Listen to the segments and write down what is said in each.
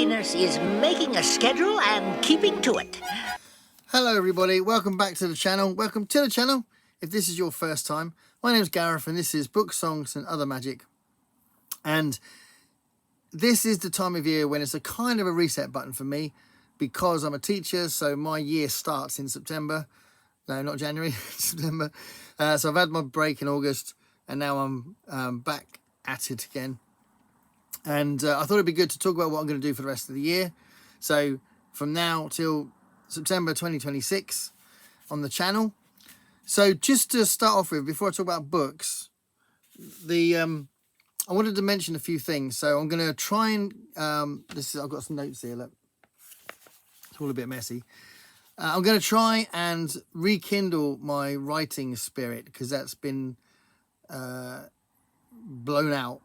happiness is making a schedule and keeping to it. Hello everybody, welcome back to the channel. Welcome to the channel if this is your first time. My name is Gareth and this is Book, Songs and Other Magic. And this is the time of year when it's a kind of a reset button for me because I'm a teacher, so my year starts in September. No, not January, September. So I've had my break in August and now I'm back at it again. And I thought it'd be good to talk about what I'm going to do for the rest of the year. So from now till September 2026 on the channel. So just to start off with, before I talk about books, I wanted to mention a few things. So I'm going to try and I've got some notes here. Look, it's all a bit messy. I'm going to try and rekindle my writing spirit because that's been blown out.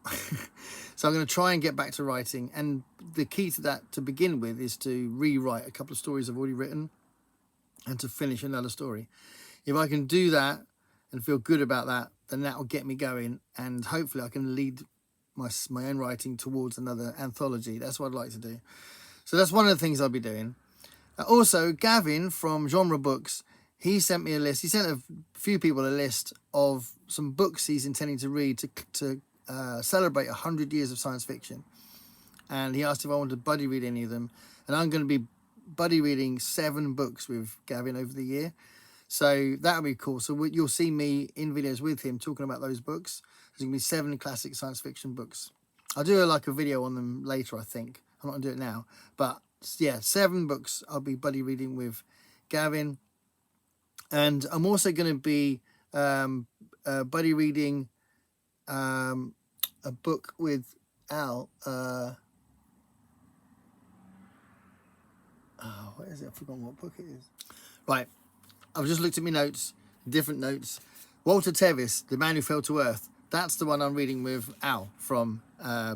So I'm going to try and get back to writing, and the key to that to begin with is to rewrite a couple of stories I've already written and to finish another story. If I can do that and feel good about that, then that will get me going, and hopefully I can lead my own writing towards another anthology. That's what I'd like to do. So that's one of the things I'll be doing. Also, Gavin from Genre Books, he sent me a list. He sent a few people a list of some books he's intending to read to celebrate 100 years of science fiction. And he asked if I wanted to buddy read any of them. And I'm going to be buddy reading 7 books with Gavin over the year. So that'll be cool. So you'll see me in videos with him talking about those books. There's going to be 7 classic science fiction books. I'll do a video on them later, I think. I'm not going to do it now. But yeah, 7 books I'll be buddy reading with Gavin. And I'm also going to be buddy reading a book with Al. What is it? I've forgotten what book it is. Right. I've just looked at my notes, different notes. Walter Tevis, The Man Who Fell to Earth. That's the one I'm reading with Al from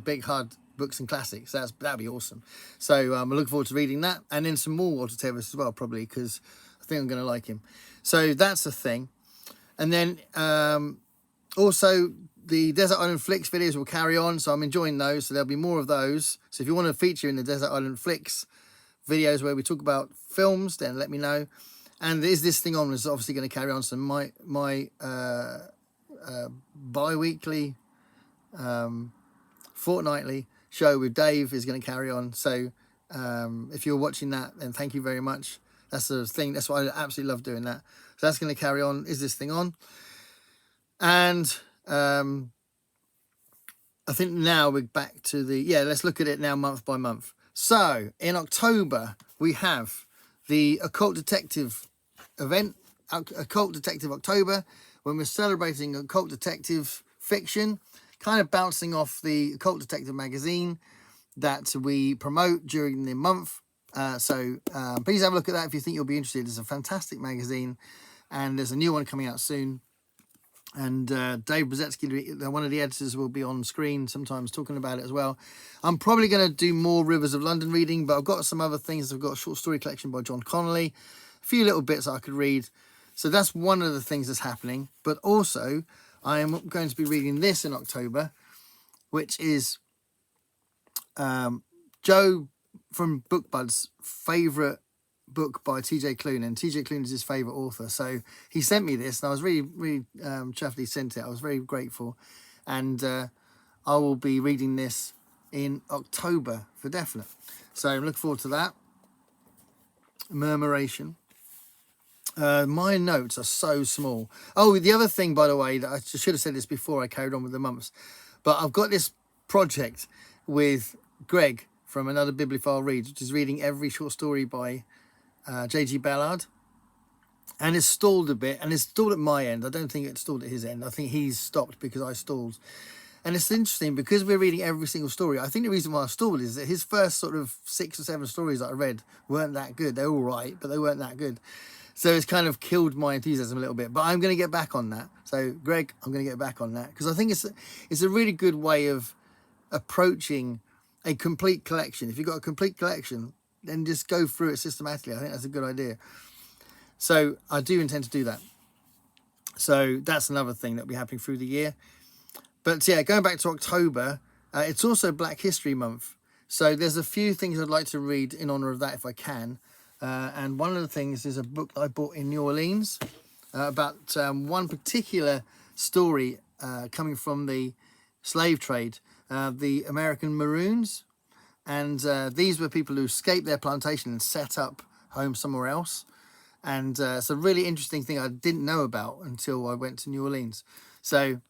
Big Hard Books and Classics. That'd be awesome. So I'm looking forward to reading that. And then some more Walter Tevis as well, probably, because I think I'm going to like him. So that's a thing. And then also the Desert Island Flicks videos will carry on. So I'm enjoying those. So there'll be more of those. So if you want to feature in the Desert Island Flicks videos where we talk about films, then let me know. And Is This Thing On is obviously going to carry on. So my bi-weekly, fortnightly show with Dave is going to carry on. So if you're watching that, then thank you very much. That's the thing. That's why I absolutely love doing that. So that's going to carry on. Is This Thing On? And I think now we're back to let's look at it now month by month. So in October, we have the Occult Detective event, Occult Detective October, when we're celebrating occult detective fiction, kind of bouncing off the Occult Detective magazine that we promote during the month. So please have a look at that if you think you'll be interested. It's a fantastic magazine, and there's a new one coming out soon. And Dave Brzezinski, one of the editors, will be on screen sometimes talking about it as well. I'm probably going to do more Rivers of London reading, but I've got some other things. I've got a short story collection by John Connolly, a few little bits I could read. So that's one of the things that's happening. But also, I am going to be reading this in October, which is Joe from BookBud's favourite book by TJ Klune, and TJ Klune is his favourite author. So he sent me this, and I was really chuffed he sent it. I was very grateful, and I will be reading this in October for definite. So I'm looking forward to that. Murmuration. My notes are so small. Oh, the other thing, by the way, that I should have said this before I carried on with the months, but I've got this project with Greg from Another Bibliophile Reads, which is reading every short story by J.G. Ballard, and it's stalled a bit, and it's stalled at my end. I don't think it's stalled at his end. I think he's stopped because I stalled. And it's interesting because we're reading every single story. I think the reason why I stalled is that his first sort of 6 or 7 stories that I read weren't that good. They're all right, but they weren't that good. So it's kind of killed my enthusiasm a little bit. But I'm going to get back on that. So Greg, I'm going to get back on that because I think it's a really good way of approaching a complete collection. If you've got a complete collection, then just go through it systematically. I think that's a good idea. So I do intend to do that. So that's another thing that will be happening through the year. But yeah, going back to October, it's also Black History Month. So there's a few things I'd like to read in honor of that if I can. And one of the things is a book that I bought in New Orleans about one particular story coming from the slave trade, the American Maroons. And these were people who escaped their plantation and set up home somewhere else. And it's a really interesting thing I didn't know about until I went to New Orleans. So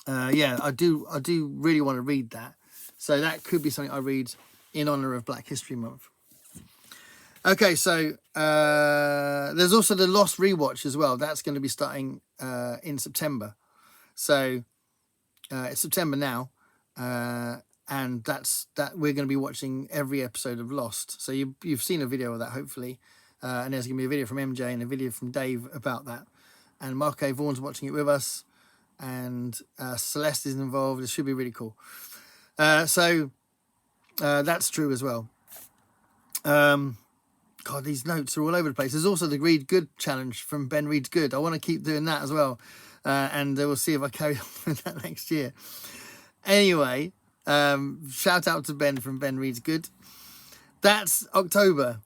yeah, I do really want to read that. So that could be something I read in honor of Black History Month. Okay, so there's also the Lost rewatch as well. That's going to be starting in September. So it's September now, and that we're going to be watching every episode of Lost. So you've seen a video of that, hopefully, and there's going to be a video from MJ and a video from Dave about that. And Mark A. Vaughan's watching it with us, and Celeste is involved. It should be really cool. So that's true as well. God, these notes are all over the place. There's also the Read Good challenge from Ben Reads Good. I want to keep doing that as well. And we'll see if I carry on with that next year. Anyway, shout out to Ben from Ben Reads Good. That's October.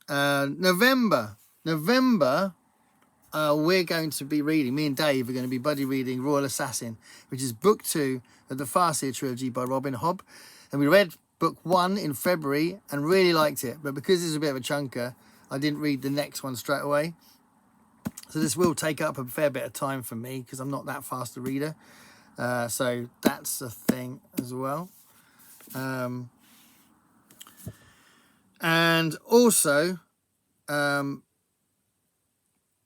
November, we're going to be reading, me and Dave are going to be buddy reading Royal Assassin, which is book 2 of the Farseer trilogy by Robin Hobb. And we read book 1 in February and really liked it, but because it's a bit of a chunker, I didn't read the next one straight away. So this will take up a fair bit of time for me because I'm not that fast a reader. So that's a thing as well. And also,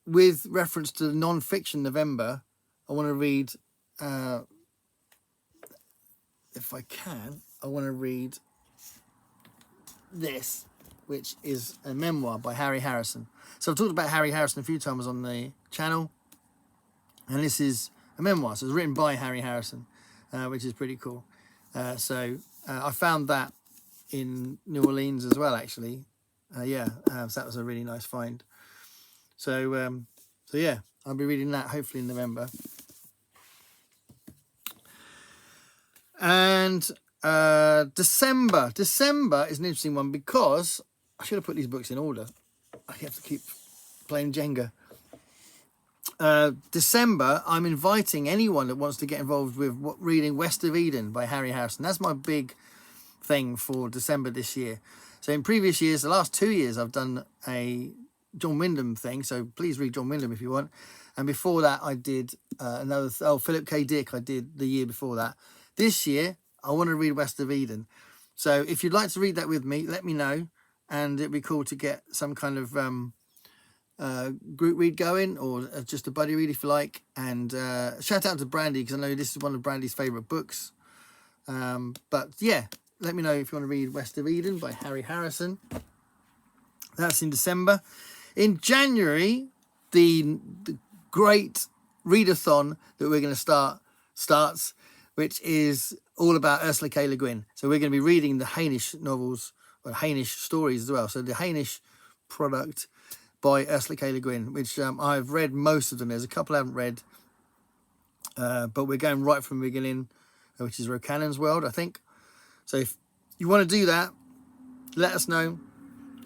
with reference to non-fiction November, I want to read, if I can, I want to read this, which is a memoir by Harry Harrison. So I've talked about Harry Harrison a few times on the channel, and this is a memoir. So it's written by Harry Harrison, which is pretty cool. So I found that in New Orleans as well, actually. So that was a really nice find. So yeah, I'll be reading that hopefully in November. And December is an interesting one because I should have put these books in order. I have to keep playing Jenga. December, I'm inviting anyone that wants to get involved with reading West of Eden by Harry Harrison. That's my big thing for December this year. So in previous years, the last 2 years, I've done a John Wyndham thing. So please read John Wyndham if you want. And before that, I did Philip K. Dick. I did the year before that. This year, I want to read West of Eden. So if you'd like to read that with me, let me know. And it'd be cool to get some kind of group read going, or just a buddy read if you like. And shout out to Brandy, because I know this is one of Brandy's favourite books. But yeah, let me know if you want to read West of Eden by Harry Harrison. That's in December. In January, the great readathon that we're going to starts, which is all about Ursula K. Le Guin. So we're going to be reading the Hainish novels, or Hainish stories as well. So the Hainish product by Ursula K. Le Guin, which I've read most of them. There's a couple I haven't read, but we're going right from the beginning, which is Rocannon's World, I think. So if you want to do that, let us know.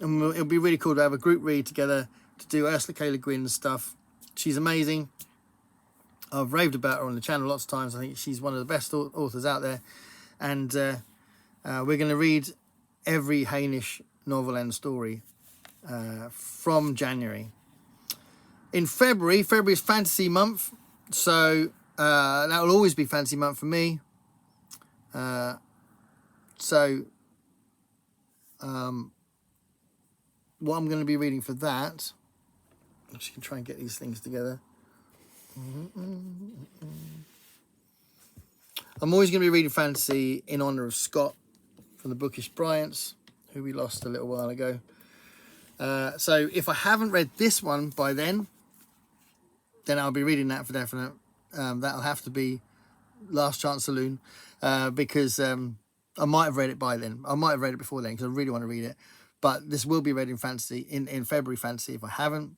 And it'll be really cool to have a group read together to do Ursula K. Le Guin stuff. She's amazing. I've raved about her on the channel lots of times. I think she's one of the best authors out there. And we're going to read every Hainish novel and story from January. In February is fantasy month. So that will always be fantasy month for me. What I'm going to be reading for that, I'm just going to try and get these things together. I'm always going to be reading fantasy in honour of Scott from the Bookish Bryants, who we lost a little while ago. So if I haven't read this one by then I'll be reading that for definite. That'll have to be Last Chance Saloon, because I might have read it by then. I might have read it before then because I really want to read it. But this will be read in fantasy, in February fantasy if I haven't.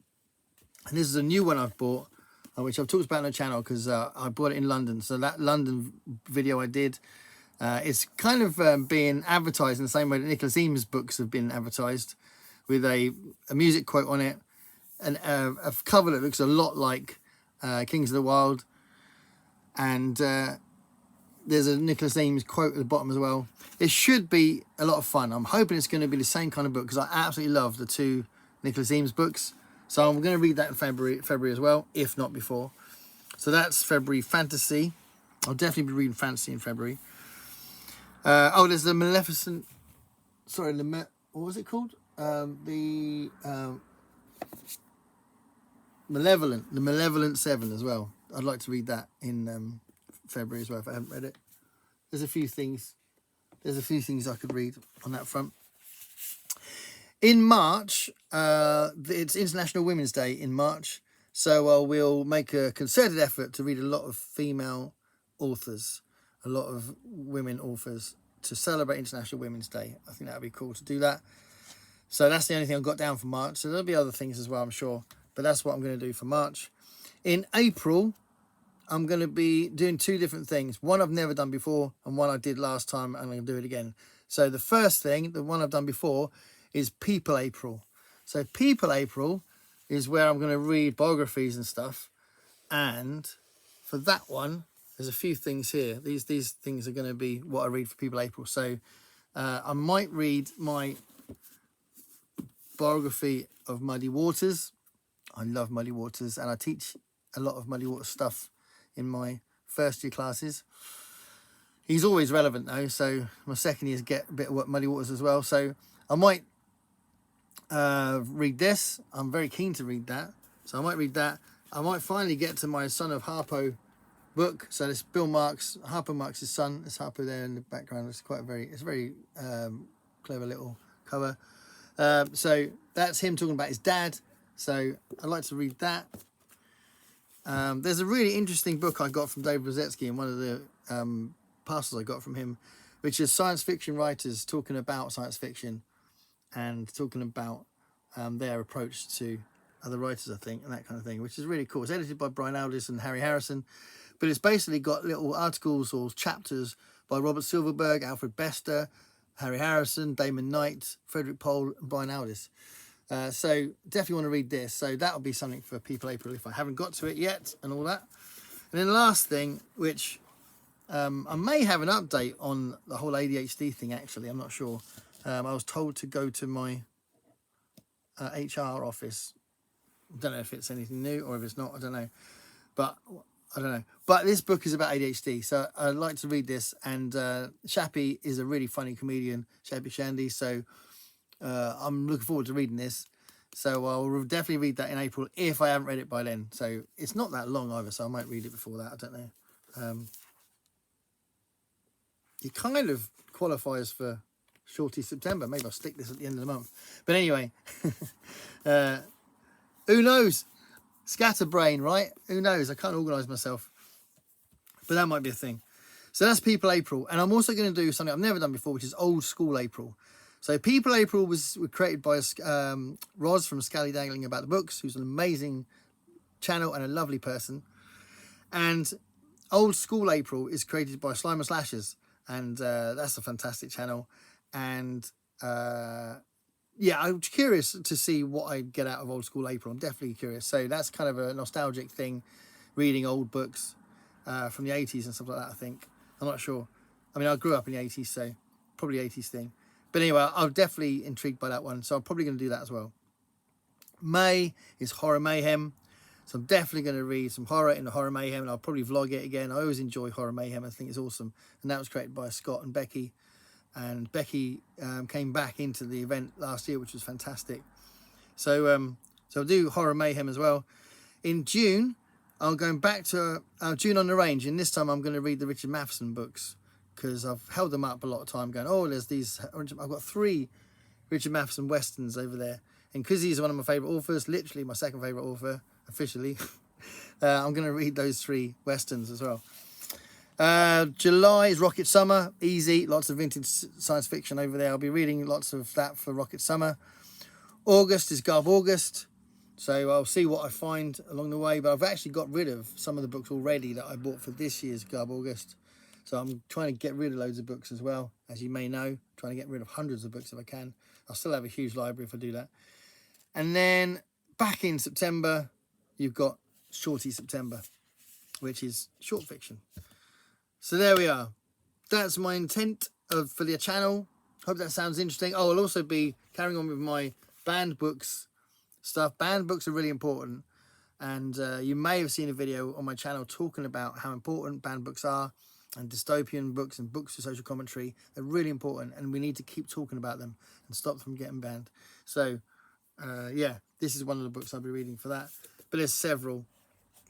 And this is a new one I've bought, which I've talked about on the channel because I bought it in London. So that London video I did, It's kind of being advertised in the same way that Nicholas Eames' books have been advertised, with a music quote on it, and a cover that looks a lot like Kings of the Wild, and there's a Nicholas Eames quote at the bottom as well. It should be a lot of fun. I'm hoping it's going to be the same kind of book, because I absolutely love the two Nicholas Eames books. So I'm going to read that in February as well, if not before. So that's February fantasy. I'll definitely be reading fantasy in February. There's the Maleficent. Sorry, what was it called? The Malevolent Seven as well. I'd like to read that in February as well, if I haven't read it. There's a few things I could read on that front. In March, it's International Women's Day in March, so we'll make a concerted effort to read a lot of female authors, a lot of women authors, to celebrate International Women's Day. I think that would be cool to do that. So that's the only thing I've got down for March. So there'll be other things as well, I'm sure, but that's what I'm going to do for March. In April, I'm going to be doing two different things. One I've never done before, and one I did last time, and I'm going to do it again. So the first thing, the one I've done before, is People April. So People April is where I'm going to read biographies and stuff. And for that one, there's a few things here. These things are going to be what I read for People April. So I might read my biography of Muddy Waters. I love Muddy Waters, and I teach a lot of Muddy Waters stuff in my first year classes. He's always relevant though, so my second years get a bit of Muddy Waters as well. So I might read this. I'm very keen to read that, so I might read that. I might finally get to my Son of Harpo book. So this Bill Marks, Harpo Marks' son. There's Harpo there in the background. It's a very clever little cover. So that's him talking about his dad. So I'd like to read that. There's a really interesting book I got from David Rosetsky in one of the parcels I got from him, which is science fiction writers talking about science fiction and talking about their approach to other writers, I think, and that kind of thing, which is really cool. It's edited by Brian Aldiss and Harry Harrison, but it's basically got little articles or chapters by Robert Silverberg, Alfred Bester, Harry Harrison, Damon Knight, Frederick Pohl, and Brian Aldiss. So definitely want to read this. So that'll be something for People April if I haven't got to it yet, and all that. And then the last thing, which I may have an update on the whole ADHD thing, actually. I'm not sure. I was told to go to my HR office. I don't know if it's anything new or if it's not. I don't know. But I don't know. But this book is about ADHD, so I'd like to read this. And Shappy is a really funny comedian, Shappy Shandy. So I'm looking forward to reading this. So I'll definitely read that in April if I haven't read it by then. So it's not that long either, so I might read it before that. I don't know. It kind of qualifies for Shorty September. Maybe I'll stick this at the end of the month. But anyway, who knows? Scatterbrain, right? Who knows? I can't organise myself. But that might be a thing. So that's People April. And I'm also going to do something I've never done before, which is Old School April. So People April was created by Roz from Scally Dangling About the Books, who's an amazing channel and a lovely person. And Old School April is created by Slimer Slashers. And that's a fantastic channel. And yeah, I'm curious to see what I get out of Old School April. I'm definitely curious. So that's kind of a nostalgic thing, reading old books from the 80s and stuff like that, I think. I'm not sure. I mean, I grew up in the 80s, so probably 80s thing. But anyway, I'm definitely intrigued by that one. So I'm probably going to do that as well. May is Horror Mayhem. So I'm definitely going to read some horror in the Horror Mayhem, and I'll probably vlog it again. I always enjoy Horror Mayhem. I think it's awesome. And that was created by Scott and Becky. And Becky came back into the event last year, which was fantastic. So I'll do Horror Mayhem as well. In June, I'm going back to June on the Range, and this time I'm going to read the Richard Matheson books, because I've held them up a lot of time going, oh, there's these. I've got 3 Richard Matheson westerns over there. And because he's one of my favourite authors, literally my second favourite author, officially, I'm going to read those 3 westerns as well. July is Rocket Summer, easy, lots of vintage science fiction over there. I'll be reading lots of that for Rocket Summer. August is Garb August, so I'll see what I find along the way, but I've actually got rid of some of the books already that I bought for this year's Garb August. So I'm trying to get rid of loads of books as well, as you may know, trying to get rid of hundreds of books if I can. I'll still have a huge library if I do that. And then back in September, you've got Shorty September, which is short fiction. So there we are. That's my intent for the channel. Hope that sounds interesting. Oh, I'll also be carrying on with my banned books stuff. Banned books are really important. And you may have seen a video on my channel talking about how important banned books are, and dystopian books and books with social commentary. They're really important, and we need to keep talking about them and stop them from getting banned. So, yeah, this is one of the books I'll be reading for that. But there's several.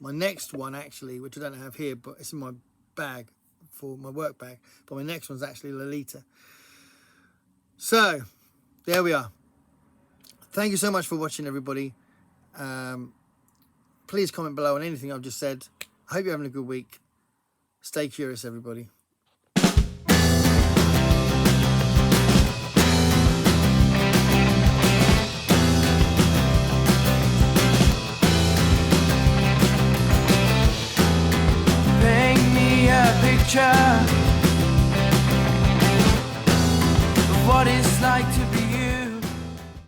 My next one, actually, which I don't have here, but it's in my bag, for my work bag. But my next one's actually Lolita. So, there we are. Thank you so much for watching, everybody. Please comment below on anything I've just said. I hope you're having a good week. Stay curious, everybody. Paint me a picture of what it's like to